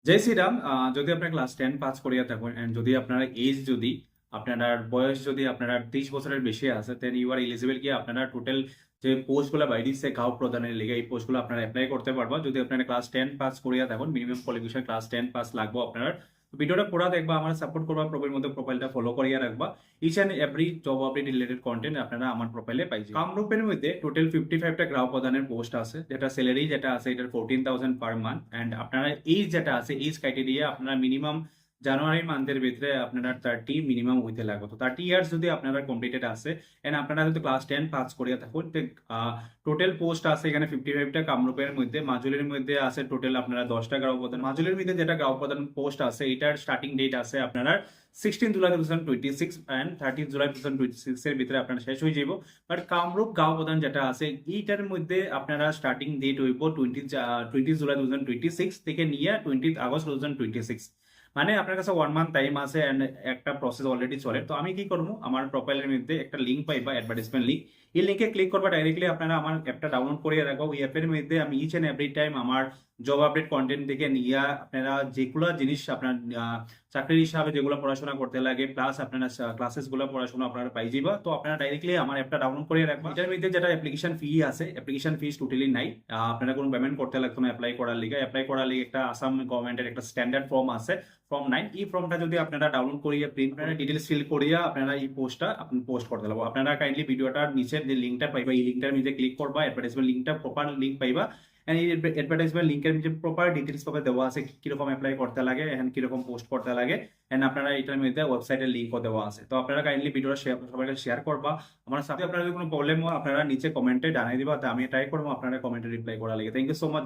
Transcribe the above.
জয় শ্রীরাম। যদি আপনার class 10 pass করিয়া থাকুন এন্ড যদি আপনার এজ যদি আপনার বয়স যদি আপনার 30 বছরের বেশি আছে দেন ইউ আর এলিজিবল কি আপনারা টোটাল যে পোস্টগুলো বাইরিছে গাঁও প্রদানের লিগে এই পোস্টগুলো আপনারা অ্যাপ্লাই করতে পারবা যদি আপনারা ক্লাস 10 পাস করিয়া থাকুন মিনিমাম কোয়ালিফিকেশন ক্লাস 10 পাস লাগবে আপনার। ভিডিওটা পুরা দেখবা, আমার সাপোর্ট করবা, প্রোফাইল মধ্যে প্রোফাইলটা ফলো করিয়া রাখবা। Each and every job update related content আপনারা আমার প্রোফাইলে পাইছে। কামরূপের মধ্যে টোটাল 55টা গ্রাহক প্রদানের পোস্ট আছে, যেটা স্যালারি যেটা আছে এটার 14,000 পার মান্থ। এন্ড আপনারা এইজ যেটা আছে এইজ ক্রাইটেরিয়া আপনারা মিনিমাম জানুয়ারি মান্থের ভিতরে আপনারা 30 মিনিমাম হইতে লাগবে। তো 30 ইয়ার্স যদি আপনারা কমপ্লিটেড আছে এন্ড আপনারা যদি ক্লাস 10 পাস করিয়া থাকুন, টোটাল পোস্ট আছে এখানে 55টা। কামরূপের মধ্যে মাজুলির মধ্যে আছে টোটাল আপনারা 10টা গ্রাহক প্রদান। মাজুলির মধ্যে যেটা গ্রাহক প্রদান পোস্ট আছে এটার স্টার্টিং ডেট আছে আপনারা 16 জুলাই 2026 এন্ড 30 জুলাই 2026 এর ভিতরে আপনারা শেষ হয়ে যাব। বাট কামরূপ গাঁও প্রদান যেটা আছে এইটার মধ্যে আপনারা স্টার্টিং ডেট হইব 20 জুলাই 2026 থেকে নিয়ে 20 আগস্ট 2026। মানে আপনার কাছে 1 মান্থ টাইম আছে এন্ড একটা প্রসেস অলরেডি চলে। তো আমি কি করবো, আমার প্রোফাইলের মধ্যে একটা লিঙ্ক পাইবা, অ্যাডভার্টাইজমেন্ট লিঙ্ক। এই লিঙ্কে ক্লিক করবা, ডাইরেক্টলি আপনারা আমার অ্যাপটা ডাউনলোড করে রাখবো। এই অ্যাপের মধ্যে আমি ইচ এন্ড এভরি টাইম আমার জব আপডেট কন্টেন্ট থেকে নিয়ে আপনারা যেগুলো জিনিস আপনার চাকরির হিসাবে যেগুলো পড়াশোনা করতে লাগে প্লাস আপনারা ক্লাসেস গুলো পড়াশোনা আপনারা পাই যাবা। তো আপনারা ডাইরেক্টলি আমার অ্যাপটা ডাউনলোড করে রাখবা। এটার মধ্যে যেটা অ্যাপ্লিকেশন ফি আছে, অ্যাপ্লিকেশন ফিস টোটালি নাই। আপনারা কোনো পেমেন্ট করতে লাগতো না অ্যাপ্লাই করার লিগে। অ্যাপ্লাই করার লিগে একটা আসাম গভর্নমেন্টের একটা স্ট্যান্ডার্ড ফর্ম আছে, ফর্ম 9। এই ফর্মটা যদি আপনারা ডাউনলোড করিয়া প্রিন্ট ডিটেলস ফিল করিয়া আপনারা এই পোস্টটা আপনি পোস্ট করতে লাগবো। আপনারা কাইন্ডলি ভিডিওটার নিচের যে লিঙ্কটা পাইবা এই লিঙ্কটার মধ্যে ক্লিক করবা, অ্যাডভার্টাইজমেন্ট লিঙ্কটা প্রপার লিঙ্ক পাইবা। এই অ্যাডভার্টাইজমেন্ট লিঙ্কের মধ্যে প্রপার ডিটেলস পাবে দেওয়া আছে, কিরকম অ্যাপ্লাই করতে লাগে এন্ড কিরকম পোস্ট করতে লাগে। এন্ড আপনারা এটার মধ্যে ওয়েবসাইটের লিঙ্কও দেওয়া আছে। তো আপনারা কাইন্ডলি ভিডিওটা সবাইকে শেয়ার করবা। আমার সাথে আপনারা যদি কোনো প্রবলেম হয় আপনারা নিচে কমেন্টে জানাই দিবা, তো আমি ট্রাই করবো আপনারা কমেন্টে রিপ্লাই করা লাগে। Thank you so much.